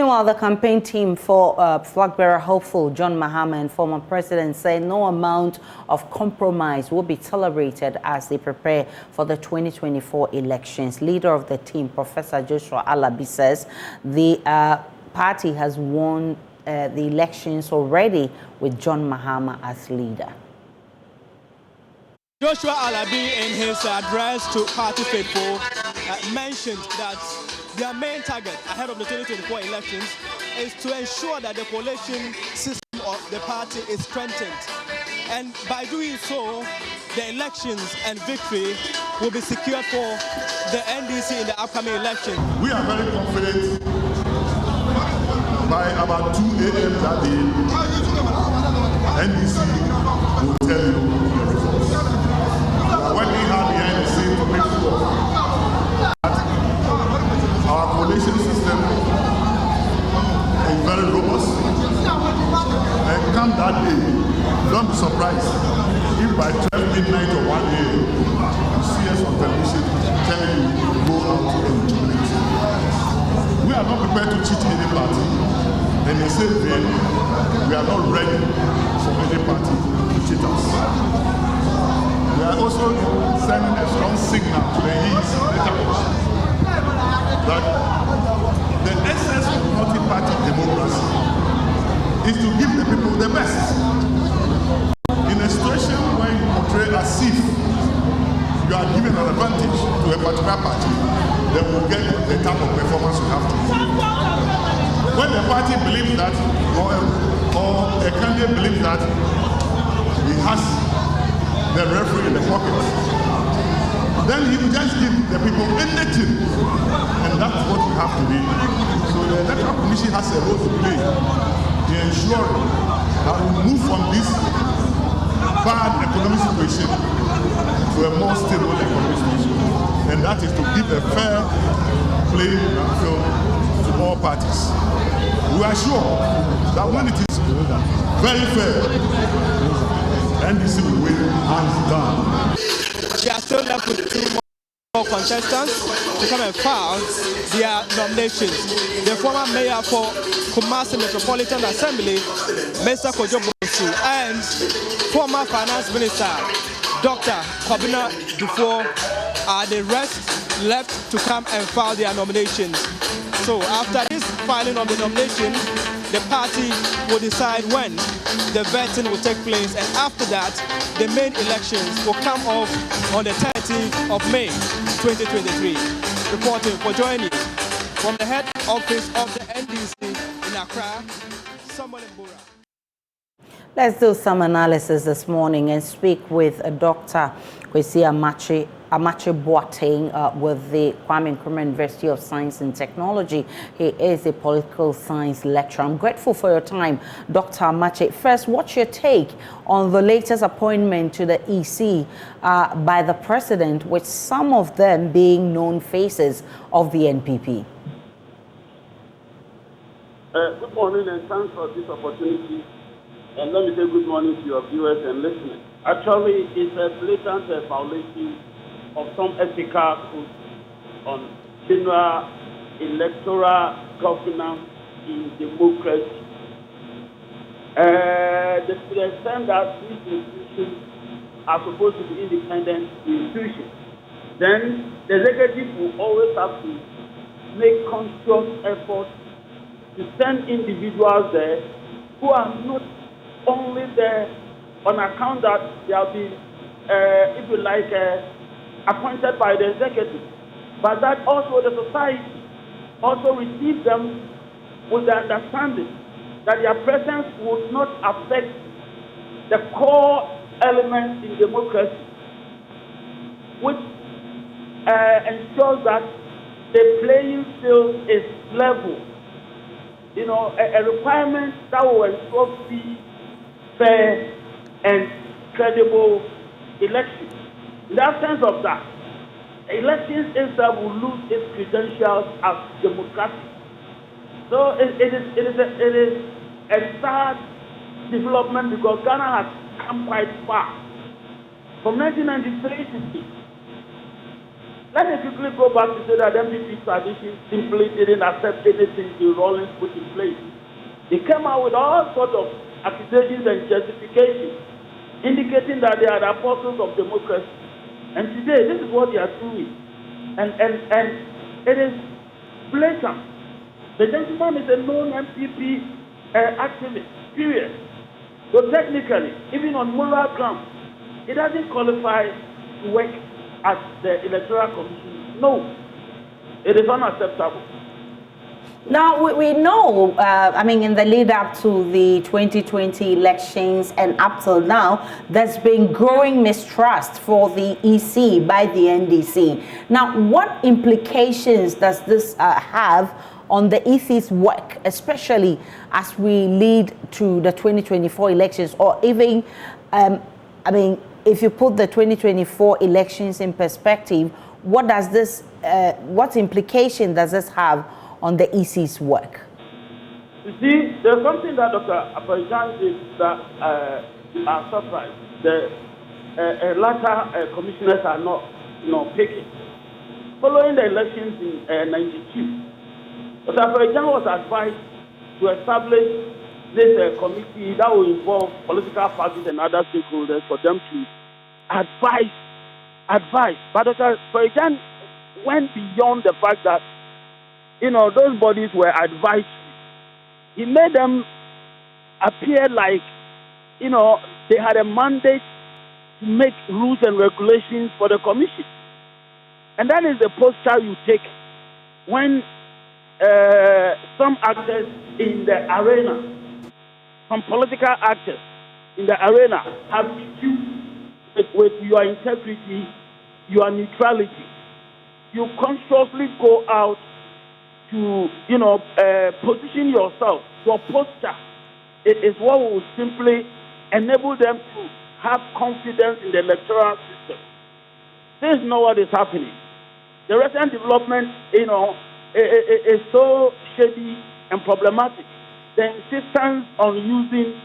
Meanwhile, the campaign team for flag bearer hopeful John Mahama and former president say no amount of compromise will be tolerated as they prepare for the 2024 elections. Leader of the team, Professor Joshua Alabi, says the party has won the elections already with John Mahama as leader. Joshua Alabi, in his address to party faithful, mentioned that their main target ahead of the 2024 elections is to ensure that the coalition system of the party is strengthened. And by doing so, the elections and victory will be secured for the NDC in the upcoming election. We are very confident by about 2 a.m. that the NDC will tell you the results. We are working hard behind the scenes to make sure our coalition system is very robust, and come that day, don't be surprised if by 12 midnight or 1 a.m. you see us on television telling you to go out and jubilate. We are not prepared to cheat any party, and the same vein, we are not ready for any party to cheat us. We are also sending a strong signal to the East that the essence of multi-party democracy is to give the people the best. In a situation where you portray as if you are giving an advantage to a particular party, then we'll get the type of performance you have to do. When the party believes that, or a candidate believes that he has the referee in the pocket, then he will just give the people anything, and that's what we have to do. So the Electoral Commission has a role to play in ensuring that we move from this bad economic situation to a more stable economic situation, and that is to give a fair playing field to all parties. We are sure that when it is very fair, NDC will win hands down. They are still left with 2 more contestants to come and file their nominations. The former mayor for Kumasi Metropolitan Assembly, Mr. Kojo Bosu, and former finance minister, Dr. Kobina Dufo, are the rest left to come and file their nominations. So after this filing of the nomination, the party will decide when the vetting will take place, and after that, the main elections will come off on the 30th of May 2023. Reporting for JoyNews from the head office of the NDC in Accra, Samuel Mbura. Let's do some analysis this morning and speak with Dr. Kwesi Amache Boateng with the Kwame Nkrumah University of Science and Technology. He is a political science lecturer. I'm grateful for your time, Dr. Amache. First, what's your take on the latest appointment to the EC by the president, with some of them being known faces of the NPP? Good morning, and thanks for this opportunity. And let me say good morning to your viewers and listeners. Actually, it's a blatant violation of some ethical codes on general electoral governance in democracy. The extent that these institutions are supposed to be independent institutions, then the executive will always have to make conscious efforts to send individuals there who are not only there on account that they have been, if you like, appointed by the executive, but that also the society also receives them with the understanding that their presence would not affect the core elements in democracy, which ensures that the playing field is level. You know, a requirement that will ensure free, fair, and credible elections. In the absence of that, elections itself will lose its credentials as democratic. So it is a sad development, because Ghana has come quite far. From 1993 to let me quickly go back to say that NPP tradition simply didn't accept anything the Rawlings put in place. They came out with all sorts of accusations and justifications, indicating that they are the apostles of democracy. And today, this is what they are doing. And it is blatant. The gentleman is a known NPP activist, period. So technically, even on moral grounds, it doesn't qualify to work at the Electoral Commission. No, it is unacceptable. Now, we know, in the lead up to the 2020 elections and up till now, there's been growing mistrust for the EC by the NDC. Now, what implications does this have on the EC's work, especially as we lead to the 2024 elections, or even, if you put the 2024 elections in perspective, what implication does this have on the EC's work? You see, there's something that Dr. Apajan did that are surprised. The latter commissioners are not picking. Following the elections in 92, Dr. Apajan was advised to establish this committee that will involve political parties and other stakeholders for them to advise. But Dr. Apajan went beyond the fact that those bodies were advisory. He made them appear like, they had a mandate to make rules and regulations for the commission. And that is the posture you take when some actors in the arena, some political actors in the arena have issues with your integrity, your neutrality. You consciously go out to, position yourself. Your posture is what will simply enable them to have confidence in the electoral system. This is not what is happening. The recent development, is so shady and problematic. The insistence on using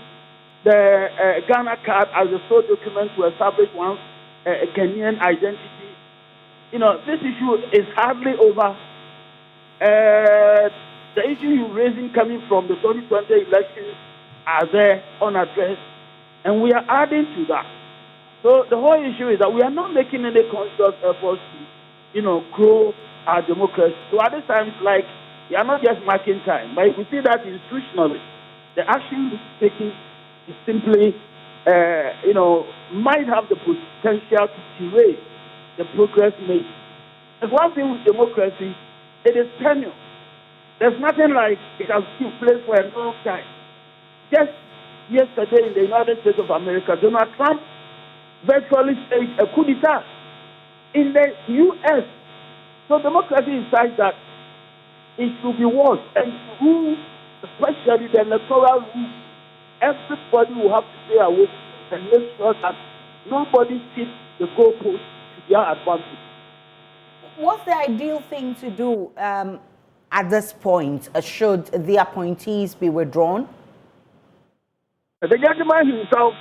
the Ghana card as a sole document to establish one's Ghanaian identity. This issue is hardly over. The issue you're raising coming from the 2020 elections are there unaddressed, and we are adding to that. So the whole issue is that we are not making any conscious efforts to, grow our democracy. So at this time, it's like we are not just marking time, but we see that institutionally, the action taken is simply, might have the potential to derail the progress made. There's one thing with democracy. It is tenure. There's nothing like it has been place for a long time. Just yesterday in the United States of America, Donald Trump virtually staged a coup d'etat in the U.S. So democracy is such that it should be watched, and rules, especially the electoral rules, everybody will have to stay awake and make sure that nobody hits the goalpost to their advantage. What's the ideal thing to do at this point? Should the appointees be withdrawn? The gentleman himself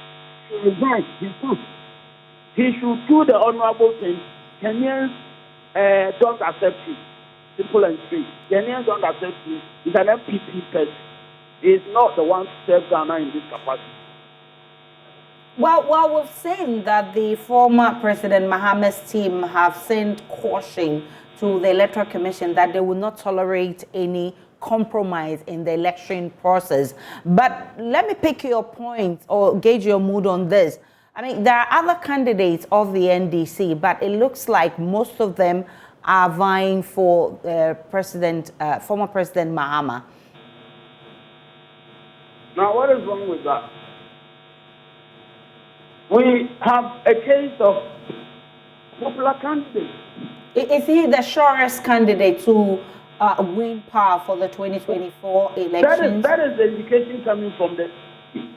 should resign. He should do the honorable thing. Kenyans don't accept him. Simple and straight. Kenyans don't accept him. He's an NPP person. He is not the one to serve Ghana in this capacity. Well, we've seen that the former President Mahama's team have sent caution to the Electoral Commission that they will not tolerate any compromise in the election process. But let me pick your point or gauge your mood on this. There are other candidates of the NDC, but it looks like most of them are vying for former President Mahama. Now, what is wrong with that? We have a case of popular candidates. Is he the surest candidate to win power for the 2024 elections? That is the indication coming from the NDC.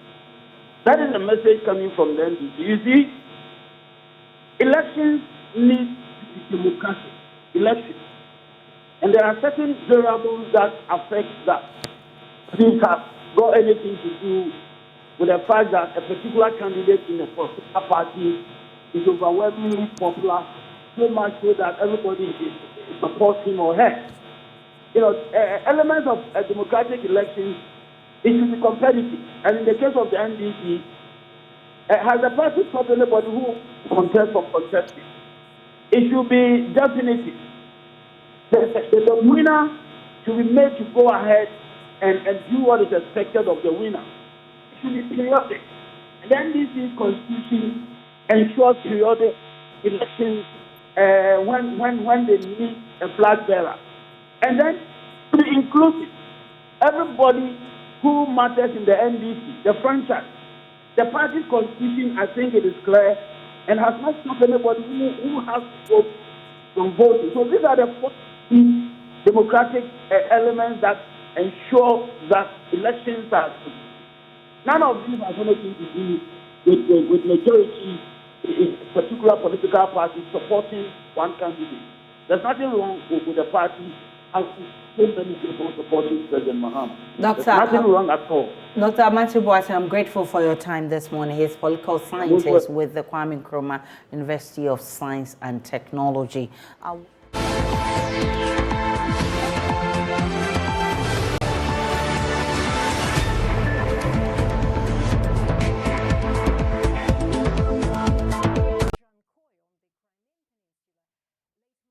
That is the message coming from the NDC. You see, elections need democracy. Elections. And there are certain variables that affect that. These have got anything to do with the fact that a particular candidate in a particular party is overwhelmingly popular. so much so that everybody supports him or her. Elements of a democratic election, it should be competitive. And in the case of the NDC, has the party stopped anybody who contests from contesting? It should be definitive. The winner should be made to go ahead and do what is expected of the winner. It should be periodic. And the NDC constitution ensures periodic elections when they need a flag bearer. And then to be inclusive. Everybody who matters in the NDC, the franchise, the party's constitution, I think it is clear, and has not stopped anybody who has to vote from voting. So these are the 14 democratic elements that ensure that elections are free. None of these has anything to do with majority in a particular political party supporting one candidate. There's nothing wrong with the party having so many people supporting President Mahama. There's nothing wrong at all. Dr. Amatche Boateng, I'm grateful for your time this morning. He's political scientist with the Kwame Nkrumah University of Science and Technology.